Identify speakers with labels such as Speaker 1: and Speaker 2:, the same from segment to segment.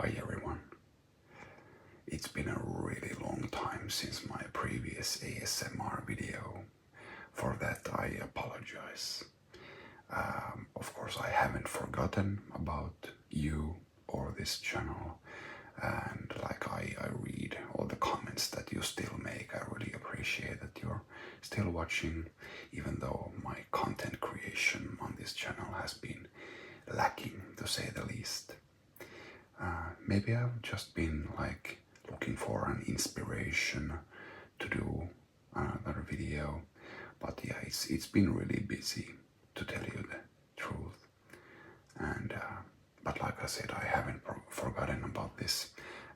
Speaker 1: Hi everyone. It's been a really long time since my previous ASMR video. For that I apologize. Of course I haven't forgotten about you or this channel, and like I read all the comments that you still make. I really appreciate that you're still watching, even though my content creation on this channel has been lacking, to say the least. Maybe I've just been like looking for an inspiration to do another video, but yeah, it's been really busy, to tell you the truth. And but like I said, I haven't forgotten about this,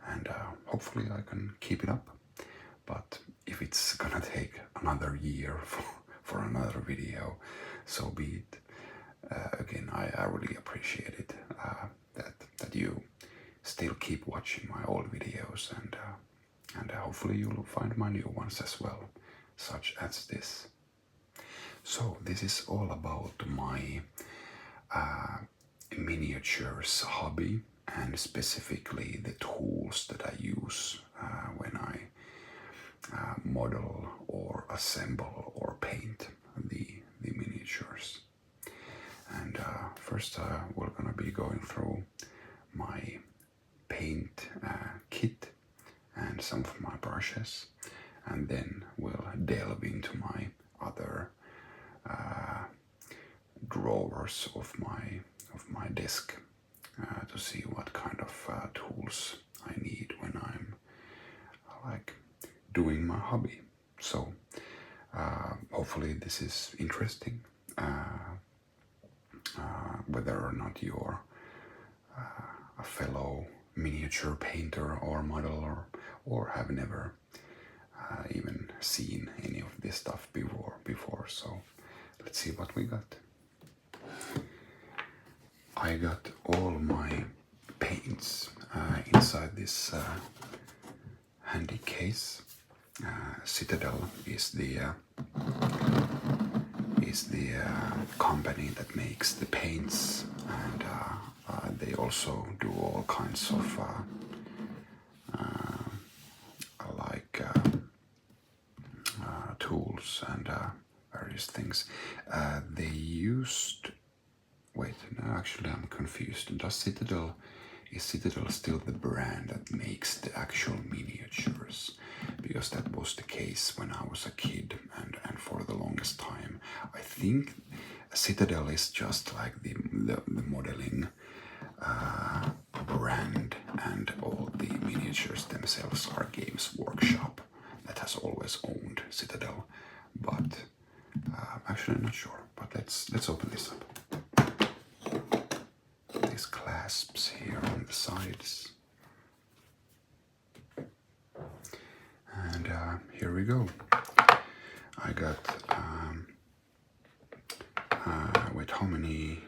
Speaker 1: and hopefully I can keep it up. But if it's gonna take another year for another video, so be it. Again, I really appreciate it, that you still keep watching my old videos, and hopefully you'll find my new ones as well, such as this. So this is all about my miniatures hobby, and specifically the tools that I use when I model or assemble or paint the miniatures. And first we're gonna be going through my paint kit and some of my brushes, and then we'll delve into my other drawers of my desk to see what kind of tools I need when I'm like doing my hobby. So hopefully this is interesting, whether or not you're a fellow miniature painter or modeler, or have never even seen any of this stuff before. So let's see what we got. I got all my paints inside this handy case. Citadel is the company that makes the paints, and they also do all kinds of tools and various things. They used. Wait, no, actually I'm confused. Is Citadel still the brand that makes the actual miniatures? Because that was the case when I was a kid, and for the longest time. I think Citadel is just like the modeling brand, and all the miniatures themselves are Games Workshop that has always owned Citadel. But actually I'm not sure. But let's open this up. These clasps here on the sides, and here we go. I got wait, how many?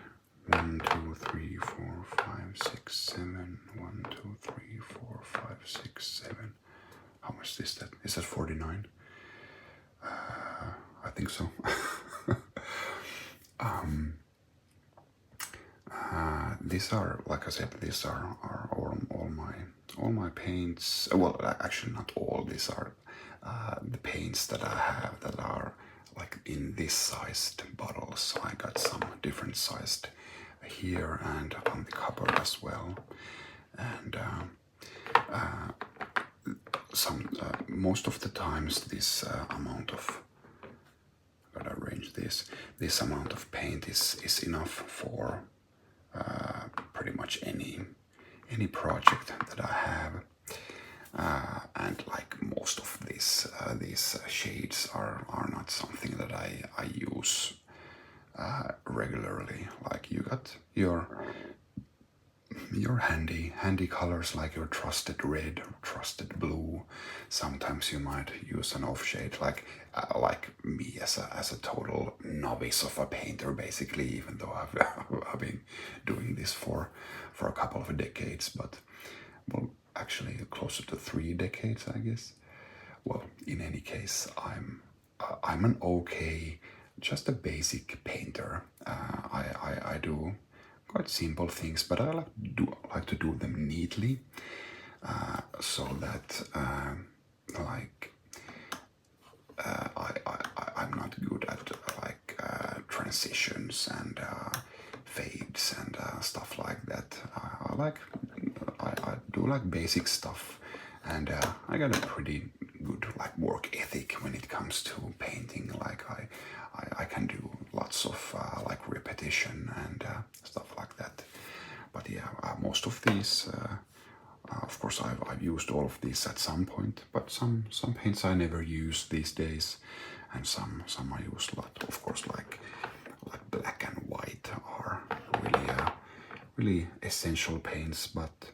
Speaker 1: 1, 2, 3, 4, 5, 6, 7. 1, 2, 3, 4, 5, 6, 7. How much is that? Is that 49? I think so. These are, like I said, these are all my paints. Well, actually not all. These are the paints that I have that are like in this sized bottles. So I got some different sized here and on the cupboard as well. And most of the times this amount of, gotta arrange this amount of paint is enough for pretty much any project that I have, and like most of these shades are not something that I use regularly. Like you got your handy colors, like your trusted red or trusted blue. Sometimes you might use an off shade, like me as a total novice of a painter, basically, even though I've been doing this for a couple of decades, but well, actually closer to 3 decades, I guess. Well, in any case, I'm an okay, just a basic painter. I do quite simple things, but I like like to do them neatly, so that I'm not good at transitions and fades and stuff like that. I do like basic stuff, and I got a pretty good like work ethic when it comes to painting. Like I can do lots of like repetition and stuff like that. But yeah, most of these. Of course, I've used all of these at some point, but some paints I never use these days, and some I use a lot. Of course, like black and white are really essential paints. But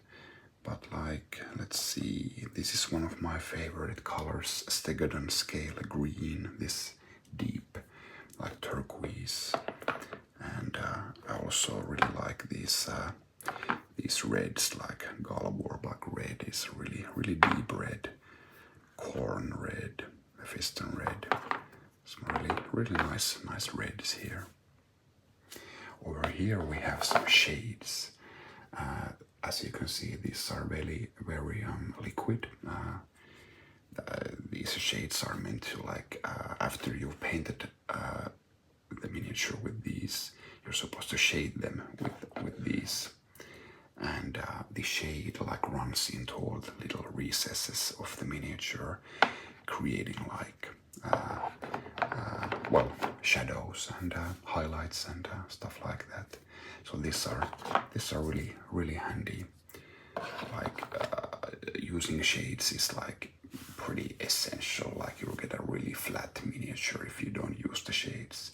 Speaker 1: like, let's see, this is one of my favorite colors, Stegadon Scale Green. This deep, like turquoise, and I also really like these reds, like Galborg red is really deep red, corn red, Mephiston red. Some really nice reds here. Over here we have some shades. As you can see, these are very liquid. These shades are meant to like after you've painted the miniature with these, you're supposed to shade them with these. And the shade like runs into all the little recesses of the miniature, creating like shadows and highlights and stuff like that. So these are really handy. Like using shades is like pretty essential. Like you'll get a really flat miniature if you don't use the shades.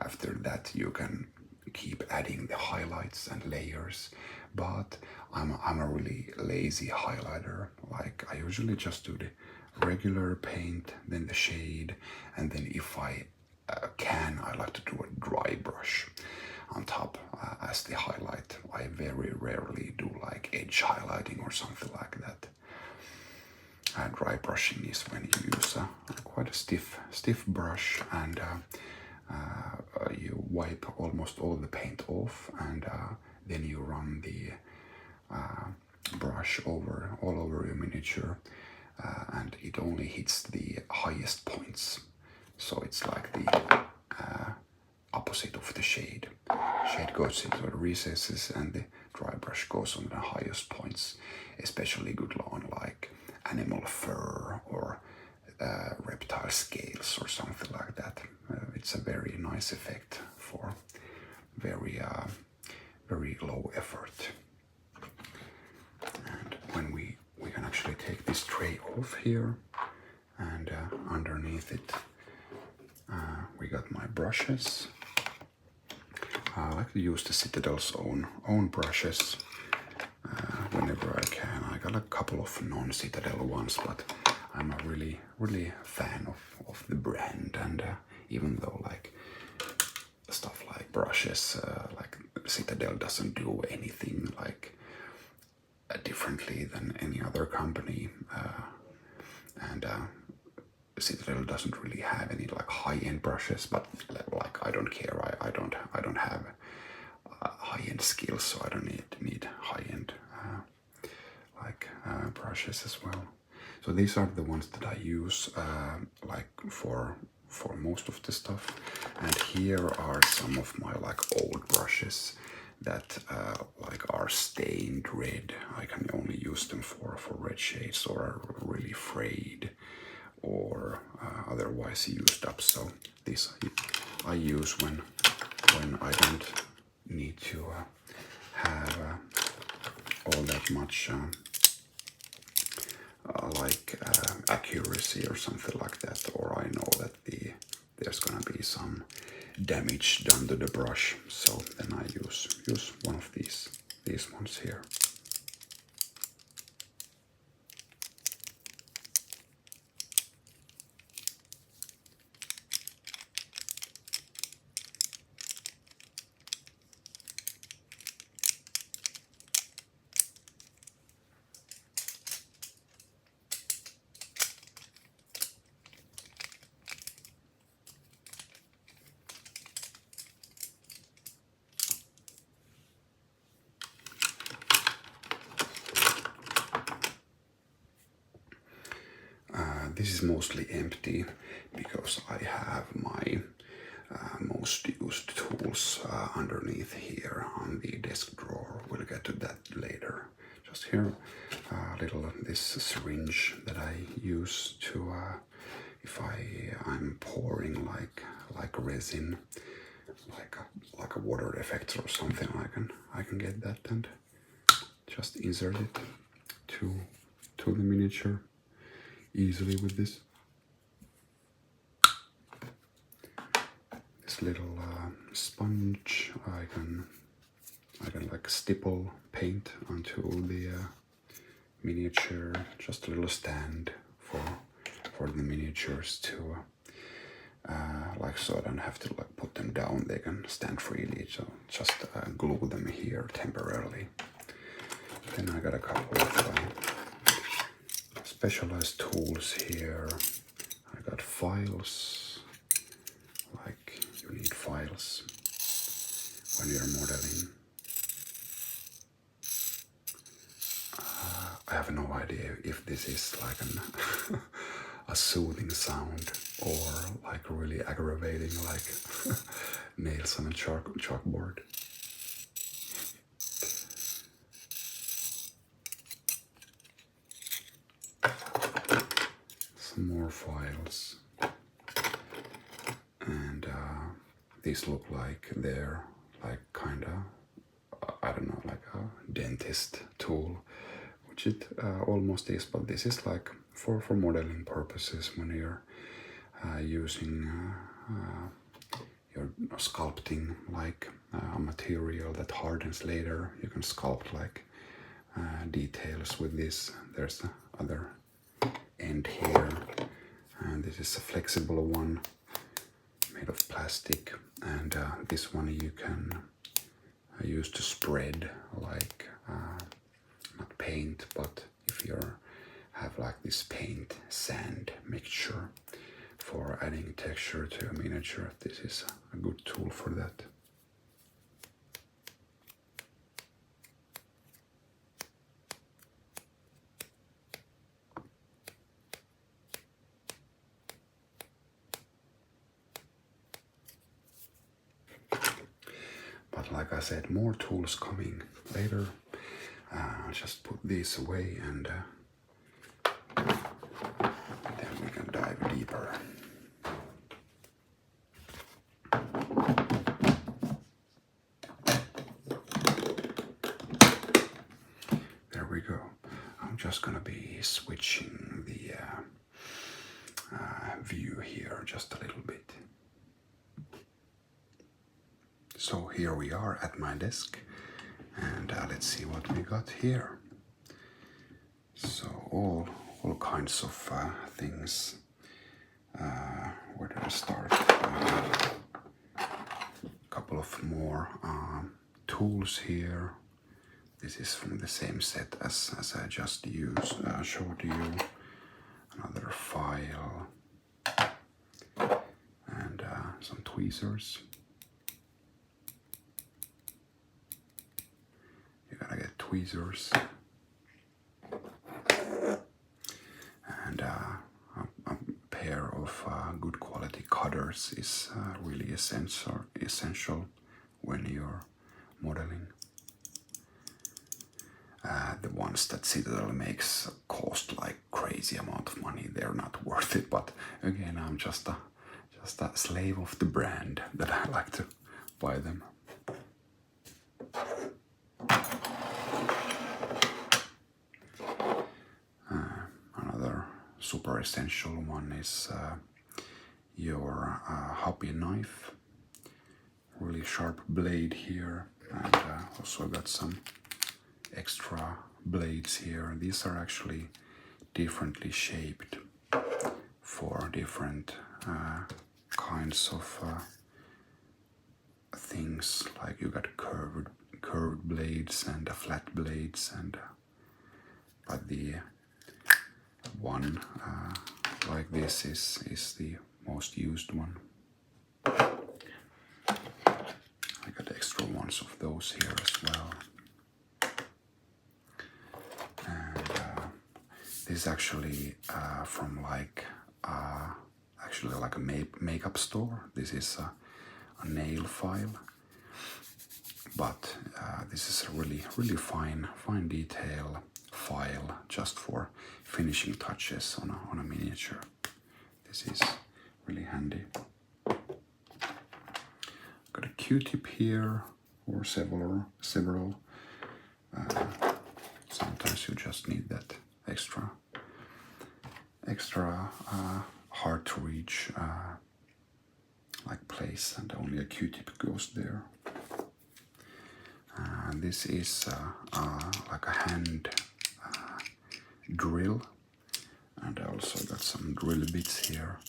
Speaker 1: After that, you can keep adding the highlights and layers, but I'm a really lazy highlighter. Like I usually just do the regular paint, then the shade, and then if I can, I like to do a dry brush on top as the highlight. I very rarely do like edge highlighting or something like that. Dry brushing is when you use quite a stiff brush, and you wipe almost all the paint off, and then you run the brush all over your miniature, and it only hits the highest points. So it's like the opposite of the shade. Shade goes into the recesses, and the dry brush goes on the highest points. Especially good on like animal fur or reptile scales or something like that. It's a very nice effect for very low effort. And when we can actually take this tray off here, and underneath it we got my brushes. I like to use the Citadel's own brushes whenever I can. I got a couple of non-Citadel ones, but I'm a really fan of the brand, and even though like stuff like brushes, like Citadel doesn't do anything like differently than any other company, and Citadel doesn't really have any like high-end brushes, but like I don't care. I don't have high-end skills, so I don't need high-end brushes as well. So these are the ones that I use like for most of the stuff. And here are some of my like old brushes that like are stained red. I can only use them for red shades, or are really frayed, or otherwise used up. So these I use when I don't need to have all that much accuracy or something like that, or I know that there's gonna be some damage done to the brush. So then I use one of these ones here. this is mostly empty because I have my most used tools underneath here on the desk drawer. We'll get to that later. Just here, this syringe that I use to if I'm pouring like resin, like a water effect or something. I can get that and just insert it to the miniature easily with this. This little sponge, I can like stipple paint onto the miniature. Just a little stand for the miniatures to like, so I don't have to like put them down. They can stand freely. So just glue them here temporarily. Then I got a couple of specialized tools here. I got files. Like, you need files when you're modeling. I have no idea if this is like a soothing sound or like really aggravating, like nails on a chalkboard. Some more files. And these look like they're like kinda, I don't know, like a dentist tool, which it almost is, but this is like for modeling purposes when you're using you're sculpting like a material that hardens later. You can sculpt like details with this. There's the other end here, and this is a flexible one made of plastic, and this one you can use to spread like not paint, but if you have like this paint sand mixture for adding texture to a miniature, this is a good tool for that. But like I said, more tools coming later. I'll just put these away and then we can dive deeper. There we go. I'm just gonna be switching the view here just a little bit. So here we are at my desk, and let's see what we got here. So all kinds of things. Where do I start? A couple of more tools here. This is from the same set as I just showed you. Another file and some tweezers. You gotta get tweezers, and a pair of good quality cutters is really essential when you're modeling. The ones that Citadel makes cost like crazy amount of money. They're not worth it, but again, I'm just a slave of the brand that I like to buy them. Another super essential one is your hobby knife. Really sharp blade here, and also got some extra blades here. These are actually differently shaped for different kinds of things. Like you got curved blades and flat blades, and but the one like this is the most used one. I got extra ones of those here as well. And this is actually from like actually like a makeup store. This is a nail file, but this is a really fine detail file just for finishing touches on a miniature. This is really handy. Got a Q-tip here, or several. Sometimes you just need that extra hard to reach like place, and only a Q-tip goes there. This is like a hand drill, and I also got some drill bits here.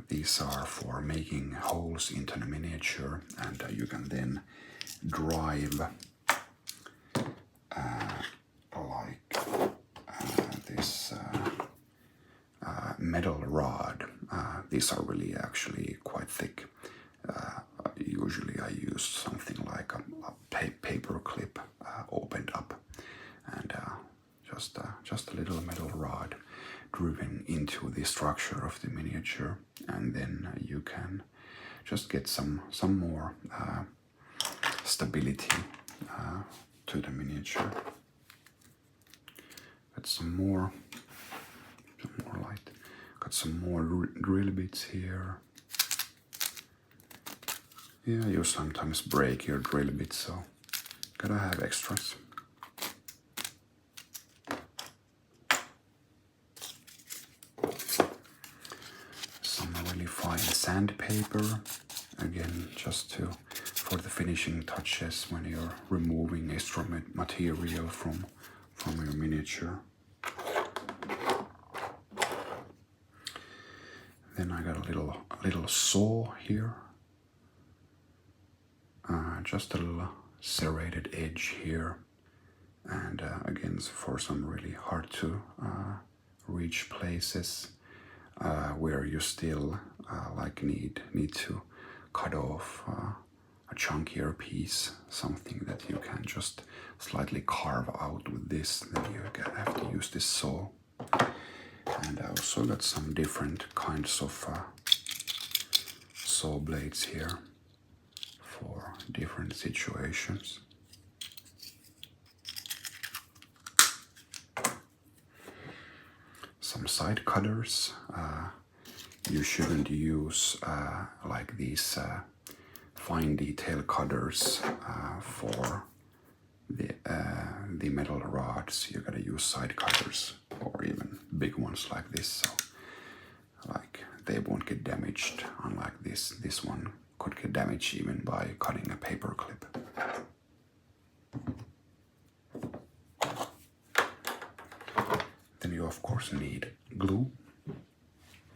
Speaker 1: These are for making holes into the miniature, and you can then drive this metal rod. These are really actually quite thick. Usually I use something like a paper clip opened up, and just a little metal rod driven into the structure of the miniature, and then you can just get some more stability to the miniature. Got some more light. Got some more drill bits here. Yeah, you sometimes break your drill bits, so gotta have extras. Some really fine sandpaper, again, just for the finishing touches when you're removing extra material from your miniature. Then I got a little saw here. Just a little serrated edge here, and again for some really hard to reach places where you still like need to cut off a chunkier piece, something that you can just slightly carve out with this. Then you have to use this saw. And I also got some different kinds of saw blades here for different situations. Some side cutters. You shouldn't use like these fine detail cutters for the metal rods. You gotta use side cutters, or even big ones like this, so like they won't get damaged, unlike this one could get damaged even by cutting a paper clip. Then you of course need glue.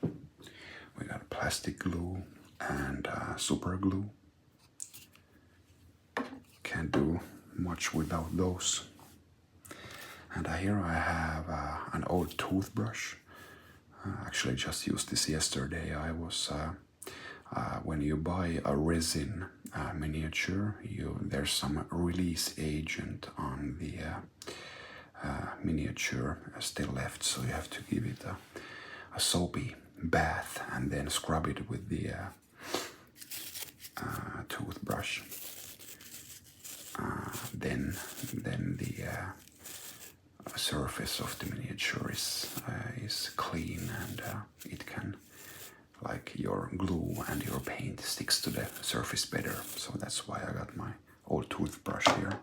Speaker 1: We got plastic glue and super glue. Can't do much without those. And here I have an old toothbrush. Actually just used this yesterday. I was when you buy a resin miniature, there's some release agent on the miniature still left, so you have to give it a soapy bath and then scrub it with the toothbrush. Then the surface of the miniature is clean, and it can, like, your glue and your paint sticks to the surface better. So that's why I got my old toothbrush here.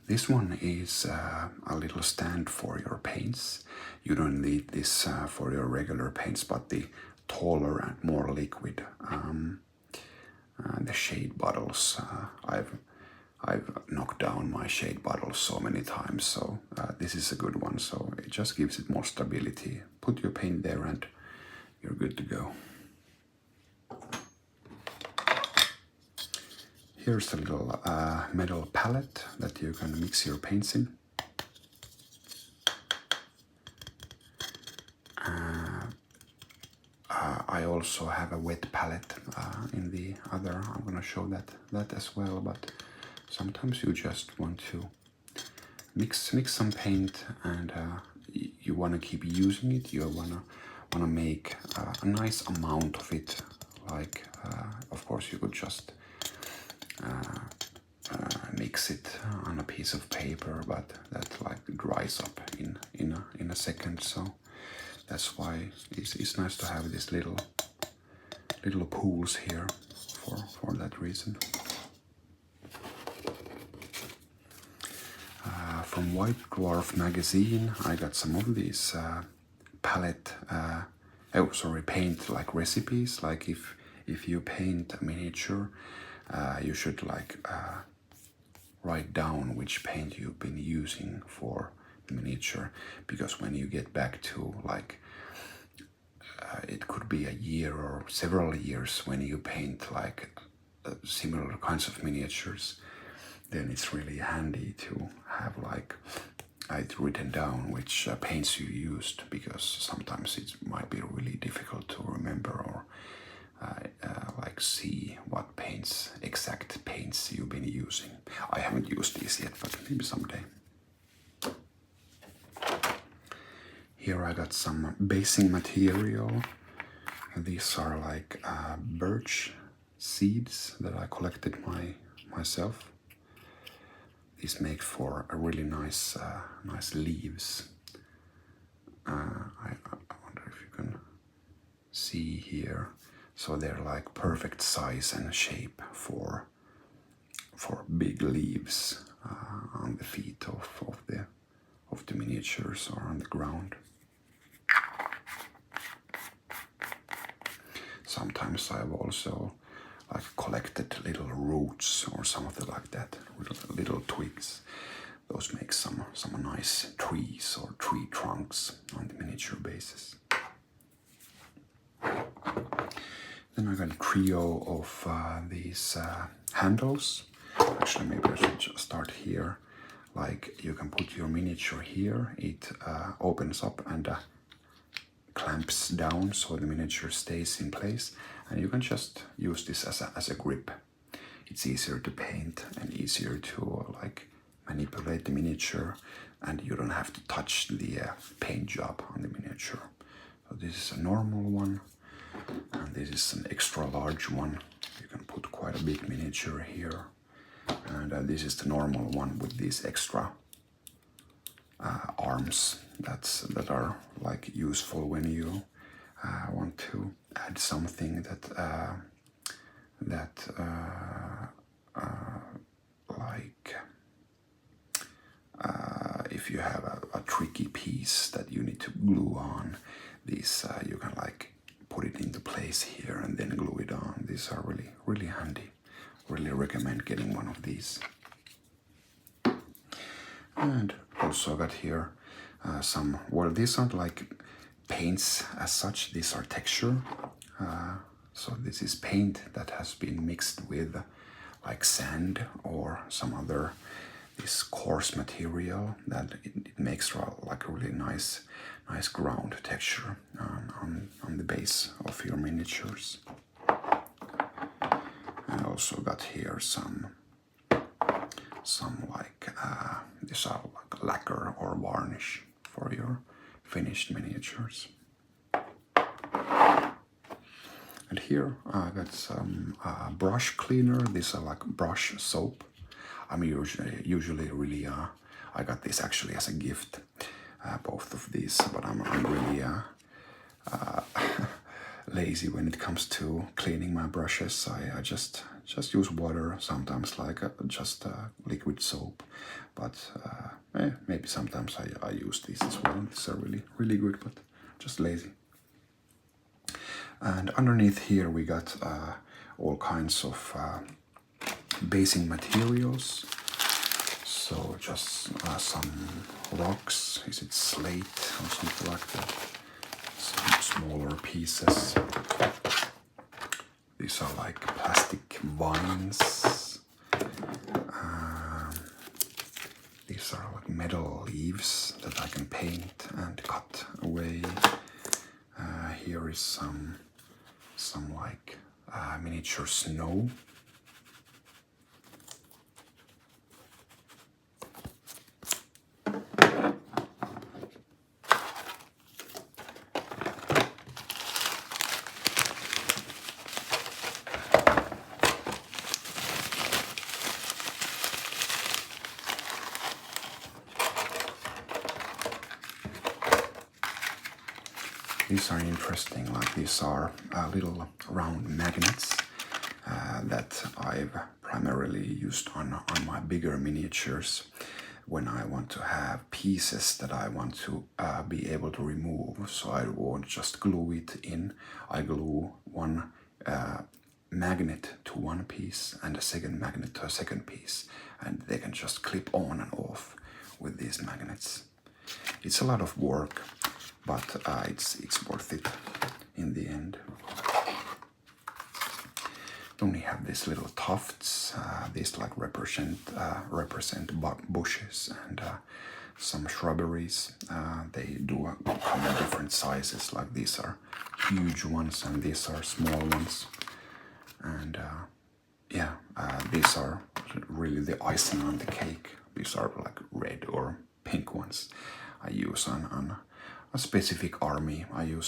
Speaker 1: This one is a little stand for your paints. You don't need this for your regular paints, but the taller and more liquid the shade bottles. I've knocked down my shade bottles so many times, so this is a good one. So it just gives it more stability. Put your paint there and you're good to go. Here's a little metal palette that you can mix your paints in. I also have a wet palette in the other. I'm gonna show that as well, but sometimes you just want to mix some paint, and you want to keep using it, you want to make a nice amount of it. Like, of course, you could just mix it on a piece of paper, but that like dries up in a second. So that's why it's nice to have these little pools here for that reason. From White Dwarf magazine, I got some of these paint like recipes. Like if you paint a miniature, you should like write down which paint you've been using for the miniature, because when you get back to like it could be a year or several years when you paint like similar kinds of miniatures, then it's really handy to have like it written down which paints you used, because sometimes it might be really difficult to remember or like see what exact paints you've been using. I haven't used these yet, but maybe someday. Here I got some basing material. These are like birch seeds that I collected myself. These make for a really nice leaves. I wonder if you can see here. So they're like perfect size and shape for big leaves on the feet of the miniatures or on the ground. Sometimes I've also like collected little roots or something like that, little twigs. Those make some nice trees or tree trunks on the miniature basis. Then I got a trio of these handles. Actually, maybe I should just start here. Like you can put your miniature here, it opens up and clamps down so the miniature stays in place, and you can just use this as a grip. It's easier to paint and easier to like manipulate the miniature, and you don't have to touch the paint job on the miniature. So this is a normal one, and this is an extra large one. You can put quite a big miniature here, and this is the normal one with these extra arms that are like useful when you want to add something that if you have a tricky piece that you need to glue on, these you can like put it into place here and then glue it on. These are really handy. Really recommend getting one of these. And also got here these aren't like paints as such, these are texture. So this is paint that has been mixed with like sand or some other this coarse material that it makes like a really nice ground texture on the base of your miniatures. I also got here some like these are like lacquer or varnish for your finished miniatures. And here I got some brush cleaner. These are like brush soap. I'm usually really I got this actually as a gift, both of these, but I'm really lazy when it comes to cleaning my brushes. I just use water, sometimes like just liquid soap, but maybe sometimes I use these as well. These are really good, but just lazy. And underneath here we got all kinds of basing materials. So just some rocks, is it slate or something like that? Some smaller pieces. These are like plastic vines. These are like metal leaves that I can paint and cut away. Here is some like miniature snow. These are interesting, like these are little round magnets that I've primarily used on my bigger miniatures when I want to have pieces that I want to be able to remove. So I won't just glue it in. I glue one magnet to one piece and a second magnet to a second piece, and they can just clip on and off with these magnets. It's a lot of work, but it's worth it in the end. Then we have these little tufts. These like represent bushes and some shrubberies. They do come in different sizes. Like these are huge ones and these are small ones. And yeah, these are really the icing on the cake. These are like red or pink ones I use on a specific army.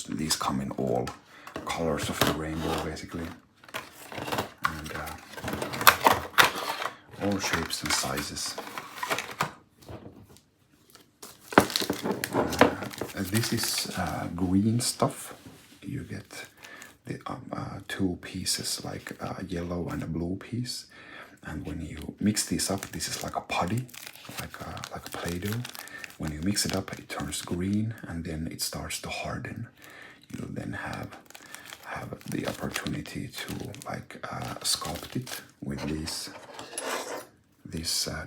Speaker 1: These come in all colors of the rainbow basically. And all shapes and sizes. This is green stuff. You get the two pieces, like a yellow and a blue piece. And when you mix these up, this is like a putty, like a Play-Doh. When you mix it up, it turns green and then it starts to harden. You then have the opportunity to like sculpt it with these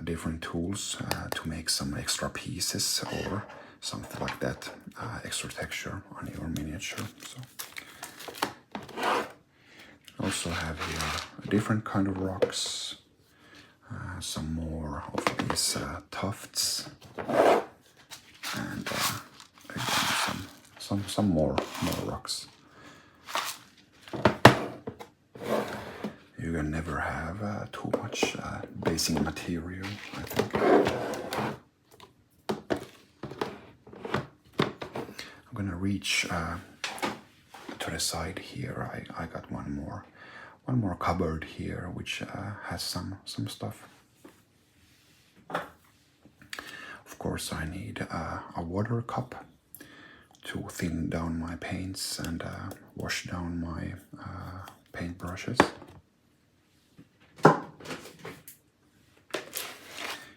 Speaker 1: different tools to make some extra pieces or something like that, extra texture on your miniature. So also have here a different kind of rocks, some more of these tufts, and again some more rocks. You can never have too much basing material, I think. I'm gonna reach to the side here. I got one more cupboard here which has some stuff. Of course, I need a water cup to thin down my paints and wash down my paint brushes.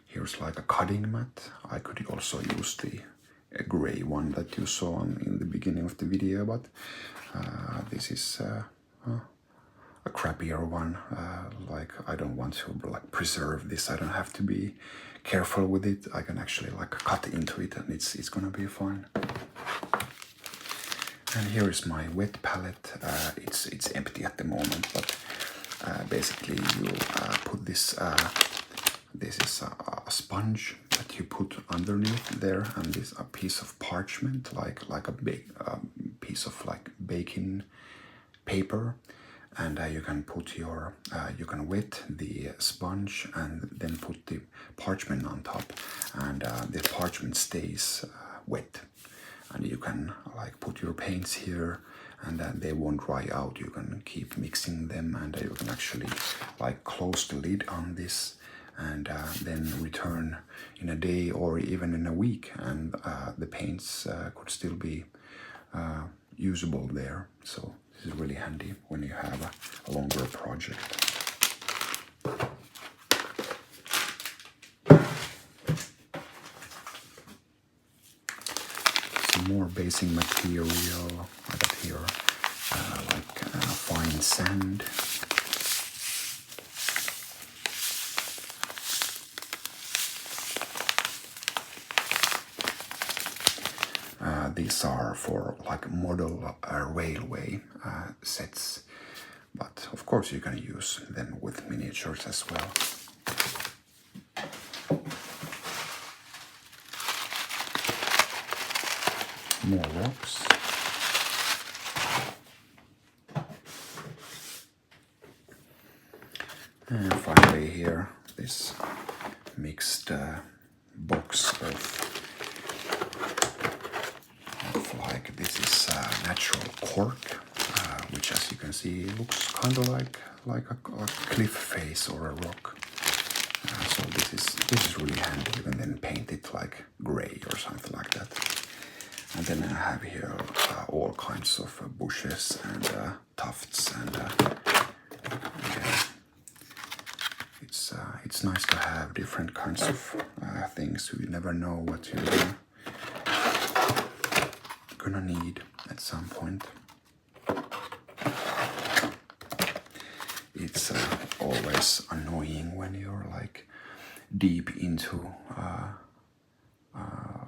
Speaker 1: Here's like a cutting mat. I could also use the gray one that you saw in the beginning of the video, but this is a crappier one. Like I don't want to like preserve this. I don't have to be careful with it. I can actually like cut into it and it's gonna be fine. And here is my wet palette. It's empty at the moment, but basically you put this. This is a sponge that you put underneath there, and this a piece of parchment, like a big piece of like baking paper, and you can put your you can wet the sponge and then put the parchment on top, and the parchment stays wet, and you can like put your paints here, and then they won't dry out. You can keep mixing them, and you can actually like close the lid on this, and then return in a day or even in a week, and the paints could still be usable there. So this is really handy when you have a longer project. Some more basing material. I got here like fine sand. These are for like model railway sets, but of course you can use them with miniatures as well. More rocks. And finally here, this mixed box of like this is natural cork, which as you can see looks kind of like a cliff face or a rock. So this is really handy. You can then paint it like gray or something like that. And then I have here all kinds kinds of bushes and tufts, and yeah, it's nice to have different kinds of things. You never know what you're gonna need at some point. It's always annoying when you're like deep into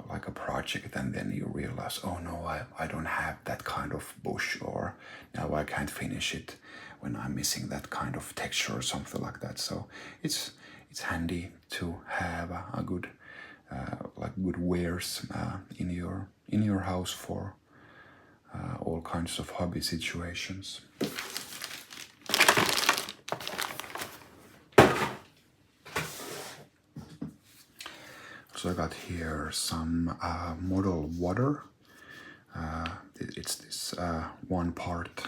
Speaker 1: like a project, and then you realize, oh no, I don't have that kind of bush, or now I can't finish it when I'm missing that kind of texture or something like that. So it's handy to have a good like good wares in your house for all kinds of hobby situations. So I got here some model water. It's this one part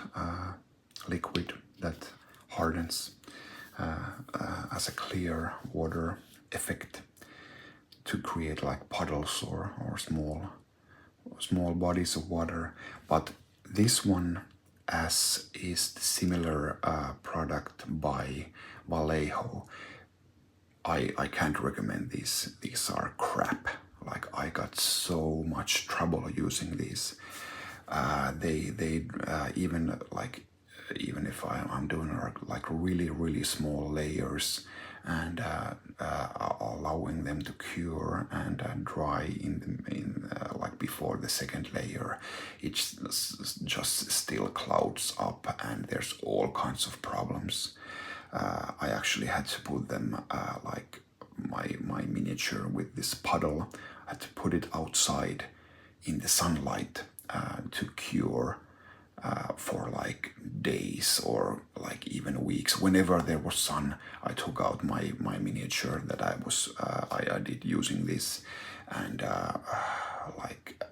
Speaker 1: liquid that hardens as a clear water effect to create like puddles or small bodies of water. But this one, as is the similar product by Vallejo, I can't recommend these. These are crap. Like, I got so much trouble using these. They even like, even if I'm doing like really small layers and allowing them to cure and dry in like before the second layer, it just still clouds up and there's all kinds of problems. I actually had to put them like my miniature with this puddle. I had to put it outside in the sunlight to cure for like days or like even weeks. Whenever there was sun, I took out my miniature that I did using this, and like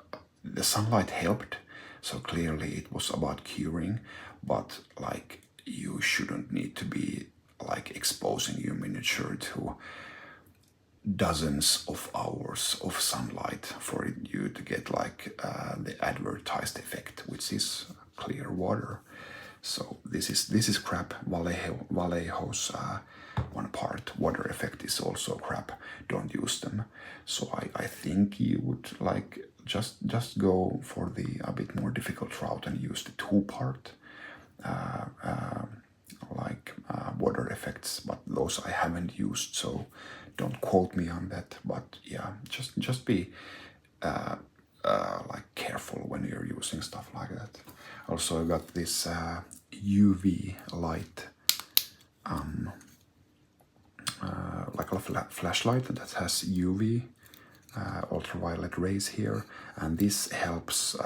Speaker 1: the sunlight helped. So clearly it was about curing, but like you shouldn't need to be like exposing your miniature to dozens of hours of sunlight for you to get like the advertised effect, which is clear water. So this is crap. Vallejo's one part water effect is also crap. Don't use them. So I think you would like just go for the a bit more difficult route and use the two-part water effects, but those I haven't used, so don't quote me on that. But yeah, just be like careful when you're using stuff like that. Also, I got this UV light, like a flashlight that has UV ultraviolet rays here, and this helps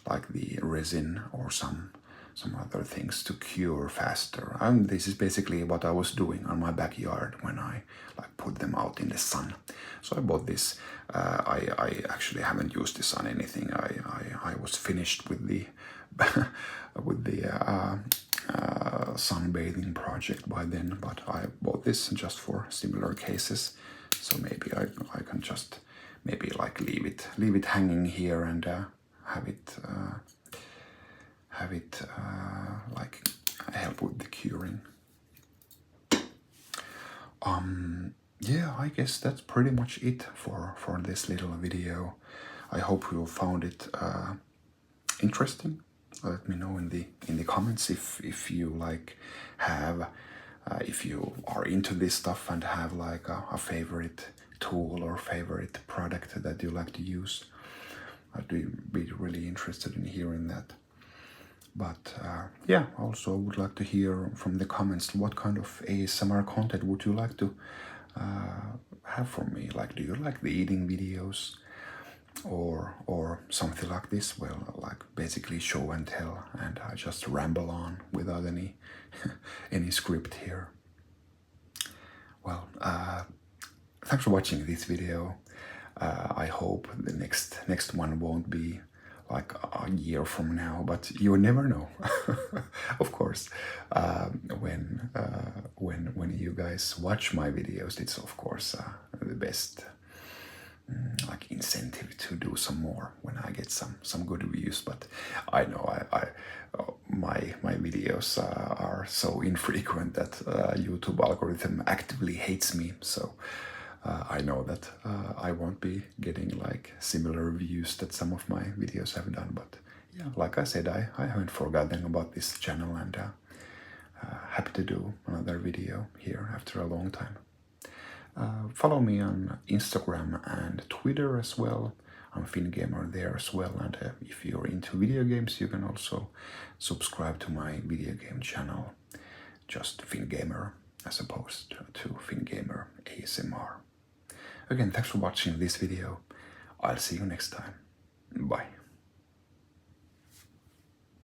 Speaker 1: like the resin or some other things to cure faster. And this is basically what I was doing on my backyard when I like put them out in the sun. So I bought this. I actually haven't used this on anything. I was finished with the with the sunbathing project by then, but I bought this just for similar cases. So maybe I can just maybe like leave it hanging here and have it like help with the curing. Yeah, I guess that's pretty much it for this little video. I hope you found it interesting. Let me know in the comments if you like have if you are into this stuff and have like a favorite tool or favorite product that you like to use. I'd be really interested in hearing that. But yeah, also would like to hear from the comments what kind of ASMR content would you like to have from me. Like, do you like the eating videos or something like this? Well, like basically show and tell, and I just ramble on without any any script here. Well, thanks for watching this video. I hope the next one won't be like a year from now, but you never know. Of course, when you guys watch my videos, it's of course the best like incentive to do some more when I get some good views. But I know my videos are so infrequent that YouTube algorithm actively hates me. So I know that I won't be getting like similar views that some of my videos have done. But yeah, like I said, I haven't forgotten about this channel, and happy to do another video here after a long time. Follow me on Instagram and Twitter as well. I'm FinGamer there as well, and if you're into video games, you can also subscribe to my video game channel, just FinGamer as opposed to FinGamer ASMR. Again, thanks for watching this video. I'll see you next time. Bye.